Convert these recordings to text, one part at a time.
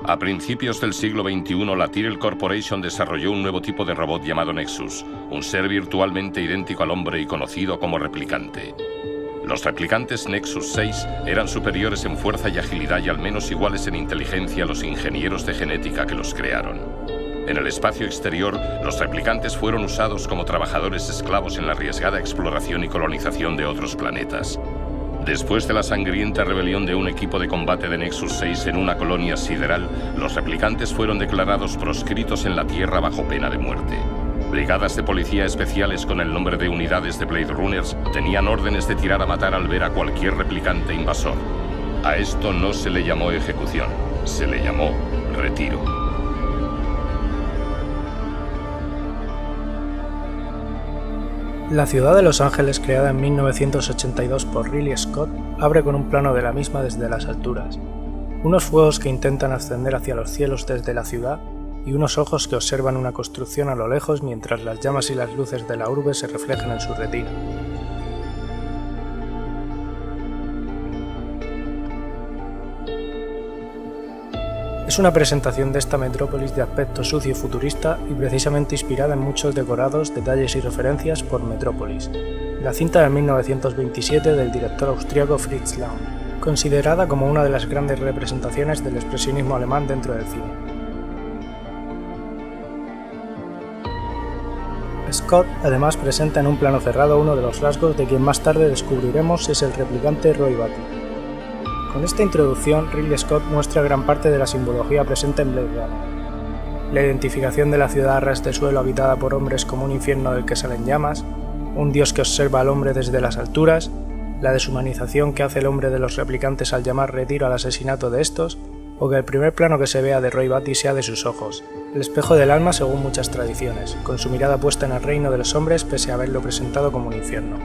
A principios del siglo XXI, la Tyrell Corporation desarrolló un nuevo tipo de robot llamado Nexus, un ser virtualmente idéntico al hombre y conocido como replicante. Los replicantes Nexus 6 eran superiores en fuerza y agilidad y al menos iguales en inteligencia a los ingenieros de genética que los crearon. En el espacio exterior, los replicantes fueron usados como trabajadores esclavos en la arriesgada exploración y colonización de otros planetas. Después de la sangrienta rebelión de un equipo de combate de Nexus 6 en una colonia sideral, los replicantes fueron declarados proscritos en la Tierra bajo pena de muerte. Brigadas de policía especiales con el nombre de unidades de Blade Runners tenían órdenes de tirar a matar al ver a cualquier replicante invasor. A esto no se le llamó ejecución, se le llamó retiro. La ciudad de Los Ángeles, creada en 1982 por Ridley Scott, abre con un plano de la misma desde las alturas. Unos fuegos que intentan ascender hacia los cielos desde la ciudad y unos ojos que observan una construcción a lo lejos mientras las llamas y las luces de la urbe se reflejan en su retina. Es una presentación de esta metrópolis de aspecto sucio y futurista y precisamente inspirada en muchos decorados, detalles y referencias por Metrópolis, la cinta de 1927 del director austríaco Fritz Lang, considerada como una de las grandes representaciones del expresionismo alemán dentro del cine. Scott además presenta en un plano cerrado uno de los rasgos de quien más tarde descubriremos es el replicante Roy Batty. Con esta introducción, Ridley Scott muestra gran parte de la simbología presente en Blade Runner. La identificación de la ciudad a ras de suelo habitada por hombres como un infierno del que salen llamas, un dios que observa al hombre desde las alturas, la deshumanización que hace el hombre de los replicantes al llamar retiro al asesinato de estos, o que el primer plano que se vea de Roy Batty sea de sus ojos, el espejo del alma según muchas tradiciones, con su mirada puesta en el reino de los hombres pese a haberlo presentado como un infierno.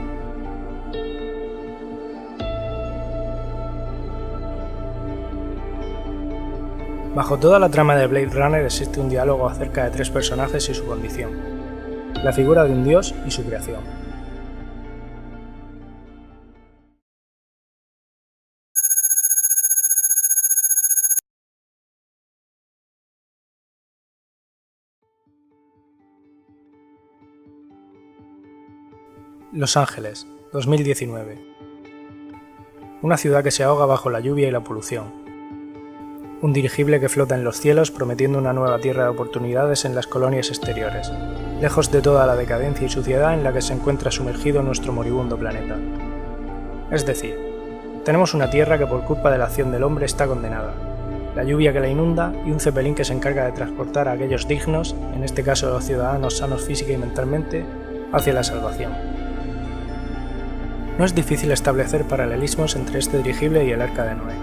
Bajo toda la trama de Blade Runner existe un diálogo acerca de tres personajes y su condición: la figura de un dios y su creación. Los Ángeles, 2019. Una ciudad que se ahoga bajo la lluvia y la polución. Un dirigible que flota en los cielos prometiendo una nueva tierra de oportunidades en las colonias exteriores, lejos de toda la decadencia y suciedad en la que se encuentra sumergido nuestro moribundo planeta. Es decir, tenemos una tierra que por culpa de la acción del hombre está condenada, la lluvia que la inunda y un cepelín que se encarga de transportar a aquellos dignos, en este caso los ciudadanos sanos física y mentalmente, hacia la salvación. No es difícil establecer paralelismos entre este dirigible y el Arca de Noé.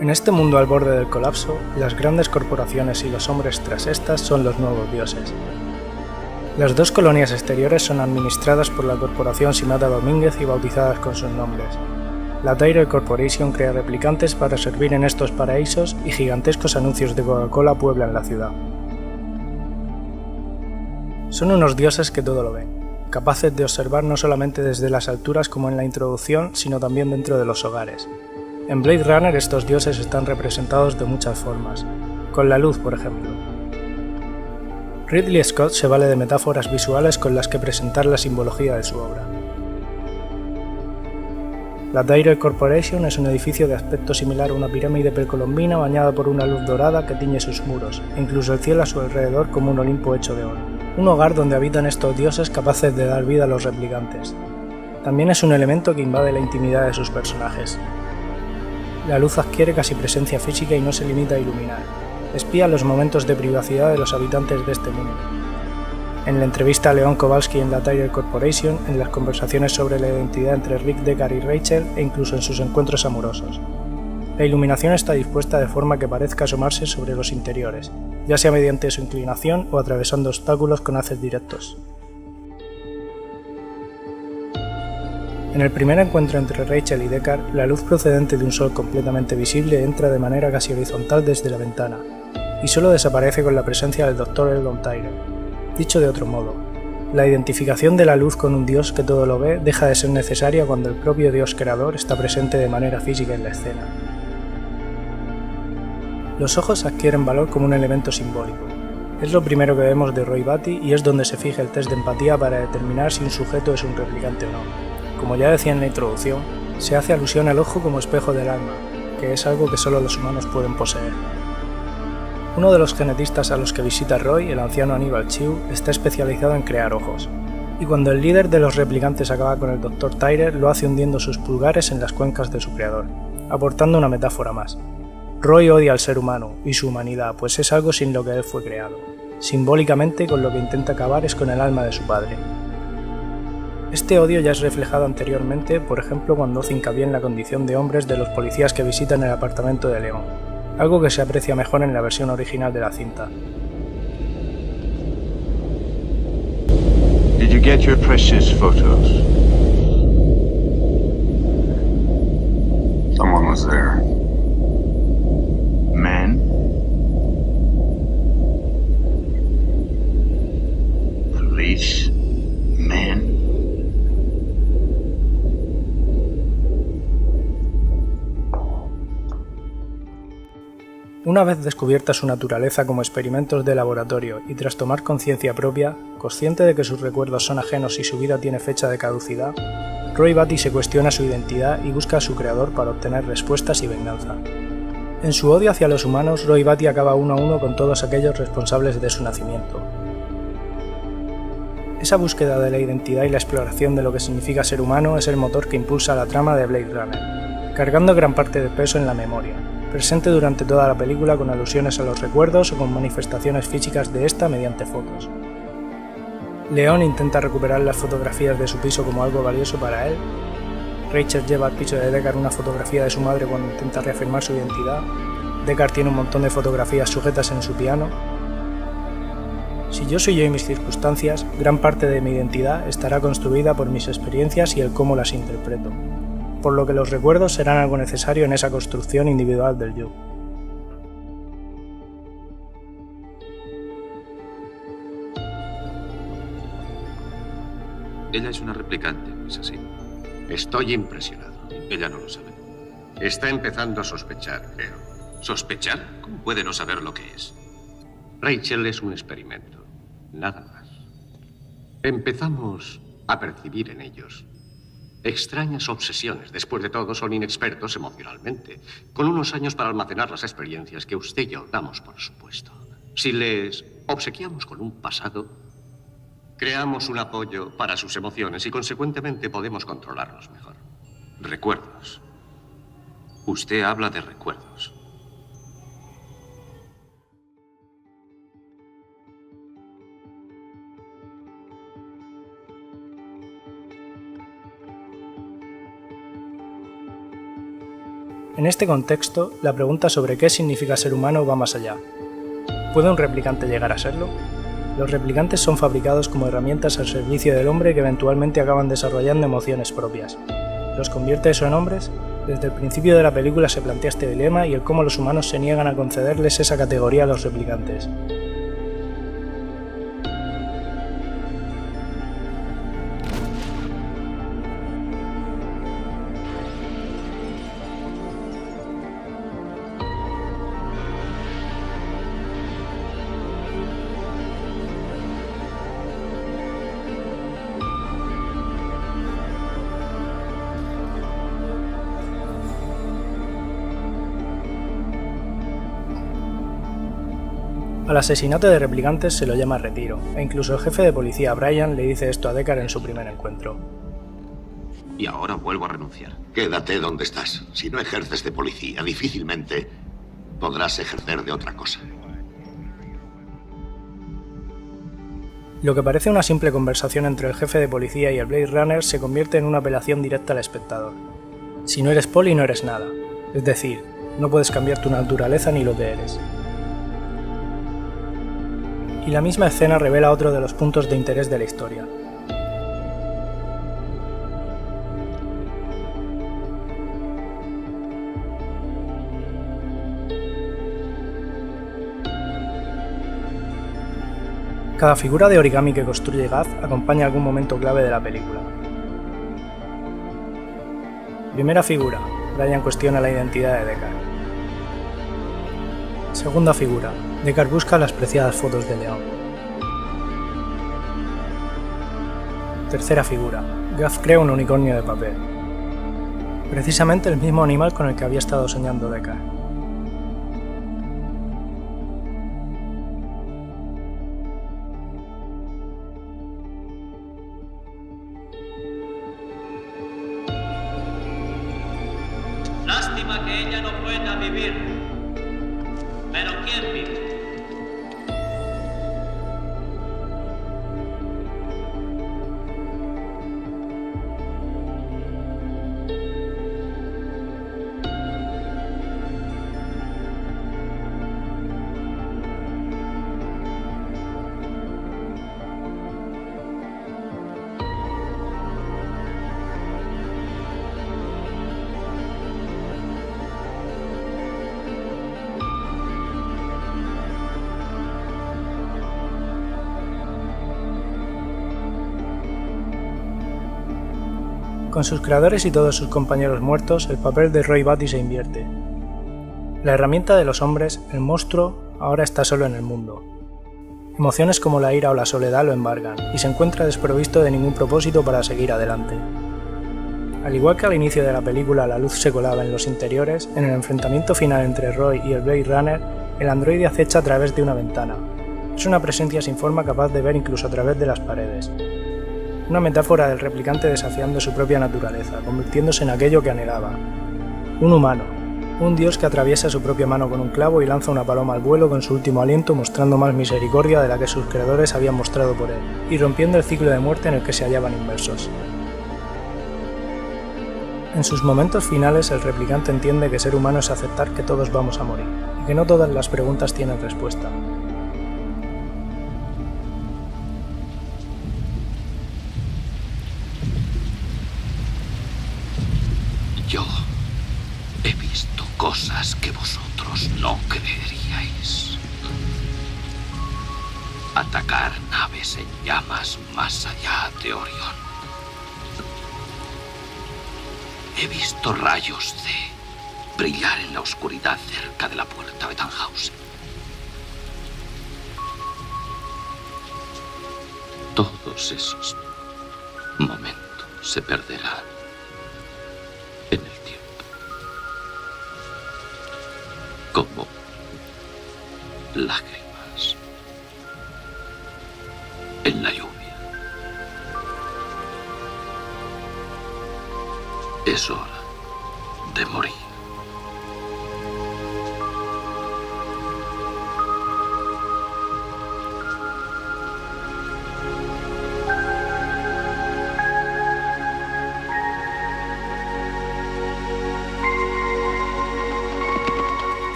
En este mundo al borde del colapso, las grandes corporaciones y los hombres tras estas son los nuevos dioses. Las dos colonias exteriores son administradas por la corporación Simata Domínguez y bautizadas con sus nombres. La Tyrell Corporation crea replicantes para servir en estos paraísos y gigantescos anuncios de Coca-Cola pueblan la ciudad. Son unos dioses que todo lo ven, capaces de observar no solamente desde las alturas como en la introducción, sino también dentro de los hogares. En Blade Runner estos dioses están representados de muchas formas, con la luz por ejemplo. Ridley Scott se vale de metáforas visuales con las que presentar la simbología de su obra. La Tyrell Corporation es un edificio de aspecto similar a una pirámide precolombina bañada por una luz dorada que tiñe sus muros, e incluso el cielo a su alrededor como un Olimpo hecho de oro. Un hogar donde habitan estos dioses capaces de dar vida a los replicantes. También es un elemento que invade la intimidad de sus personajes. La luz adquiere casi presencia física y no se limita a iluminar. Espía los momentos de privacidad de los habitantes de este mundo. En la entrevista a Leon Kowalski en la Tyrell Corporation, en las conversaciones sobre la identidad entre Rick Deckard y Rachel e incluso en sus encuentros amorosos. La iluminación está dispuesta de forma que parezca asomarse sobre los interiores, ya sea mediante su inclinación o atravesando obstáculos con haces directos. En el primer encuentro entre Rachel y Deckard, la luz procedente de un sol completamente visible entra de manera casi horizontal desde la ventana, y solo desaparece con la presencia del Dr. Eldon Tyrell. Dicho de otro modo, la identificación de la luz con un dios que todo lo ve deja de ser necesaria cuando el propio dios creador está presente de manera física en la escena. Los ojos adquieren valor como un elemento simbólico. Es lo primero que vemos de Roy Batty y es donde se fija el test de empatía para determinar si un sujeto es un replicante o no. Como ya decía en la introducción, se hace alusión al ojo como espejo del alma, que es algo que solo los humanos pueden poseer. Uno de los genetistas a los que visita Roy, el anciano Aníbal Chiu, está especializado en crear ojos. Y cuando el líder de los replicantes acaba con el Dr. Tyrer, lo hace hundiendo sus pulgares en las cuencas de su creador, aportando una metáfora más. Roy odia al ser humano y su humanidad, pues es algo sin lo que él fue creado. Simbólicamente, con lo que intenta acabar es con el alma de su padre. Este odio ya es reflejado anteriormente, por ejemplo, cuando hace hincapié en la condición de hombres de los policías que visitan el apartamento de León, algo que se aprecia mejor en la versión original de la cinta. Did you get your precious photos? Someone was there. Men? Police? Men? Una vez descubierta su naturaleza como experimentos de laboratorio y tras tomar conciencia propia, consciente de que sus recuerdos son ajenos y su vida tiene fecha de caducidad, Roy Batty se cuestiona su identidad y busca a su creador para obtener respuestas y venganza. En su odio hacia los humanos, Roy Batty acaba uno a uno con todos aquellos responsables de su nacimiento. Esa búsqueda de la identidad y la exploración de lo que significa ser humano es el motor que impulsa la trama de Blade Runner, cargando gran parte del peso en la memoria, presente durante toda la película con alusiones a los recuerdos o con manifestaciones físicas de esta mediante fotos. León intenta recuperar las fotografías de su piso como algo valioso para él. Rachel lleva al piso de Deckard una fotografía de su madre cuando intenta reafirmar su identidad. Deckard tiene un montón de fotografías sujetas en su piano. Si yo soy yo y mis circunstancias, gran parte de mi identidad estará construida por mis experiencias y el cómo las interpreto, por lo que los recuerdos serán algo necesario en esa construcción individual del yo. Ella es una replicante, ¿es así? Estoy impresionado. Ella no lo sabe. Está empezando a sospechar, creo. ¿Sospechar? ¿Cómo puede no saber lo que es? Rachel es un experimento, nada más. Empezamos a percibir en ellos extrañas obsesiones. Después de todo, son inexpertos emocionalmente, con unos años para almacenar las experiencias que usted y yo damos por supuesto. Si les obsequiamos con un pasado, creamos un apoyo para sus emociones y, consecuentemente, podemos controlarlos mejor. Recuerdos. Usted habla de recuerdos. En este contexto, la pregunta sobre qué significa ser humano va más allá. ¿Puede un replicante llegar a serlo? Los replicantes son fabricados como herramientas al servicio del hombre que eventualmente acaban desarrollando emociones propias. ¿Los convierte eso en hombres? Desde el principio de la película se plantea este dilema y el cómo los humanos se niegan a concederles esa categoría a los replicantes. Al asesinato de replicantes se lo llama retiro, e incluso el jefe de policía Brian le dice esto a Deckard en su primer encuentro. Y ahora vuelvo a renunciar. Quédate donde estás. Si no ejerces de policía, difícilmente podrás ejercer de otra cosa. Lo que parece una simple conversación entre el jefe de policía y el Blade Runner se convierte en una apelación directa al espectador. Si no eres poli, no eres nada. Es decir, no puedes cambiar tu naturaleza ni lo que eres. Y la misma escena revela otro de los puntos de interés de la historia. Cada figura de origami que construye Gaz acompaña algún momento clave de la película. Primera figura, Brian cuestiona la identidad de Deckard. Segunda figura. Deckard busca las preciadas fotos de León. Tercera figura. Gaff crea un unicornio de papel. Precisamente el mismo animal con el que había estado soñando Deckard. Lástima que ella no pueda vivir. Pero ¿quién vive? Con sus creadores y todos sus compañeros muertos, el papel de Roy Batty se invierte. La herramienta de los hombres, el monstruo, ahora está solo en el mundo. Emociones como la ira o la soledad lo embargan, y se encuentra desprovisto de ningún propósito para seguir adelante. Al igual que al inicio de la película la luz se colaba en los interiores, en el enfrentamiento final entre Roy y el Blade Runner, el androide acecha a través de una ventana. Es una presencia sin forma capaz de ver incluso a través de las paredes. Una metáfora del replicante desafiando su propia naturaleza, convirtiéndose en aquello que anhelaba. Un humano, un dios que atraviesa su propia mano con un clavo y lanza una paloma al vuelo con su último aliento, mostrando más misericordia de la que sus creadores habían mostrado por él, y rompiendo el ciclo de muerte en el que se hallaban inmersos. En sus momentos finales, el replicante entiende que ser humano es aceptar que todos vamos a morir, y que no todas las preguntas tienen respuesta. Yo he visto cosas que vosotros no creeríais. Atacar naves en llamas más allá de Orión. He visto rayos de brillar en la oscuridad cerca de la puerta de Tannhausen. Todos esos momentos se perderán en el tiempo, como lágrimas en la lluvia. Es hora de morir.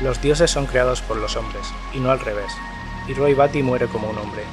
Los dioses son creados por los hombres, y no al revés, y Roy Batty muere como un hombre.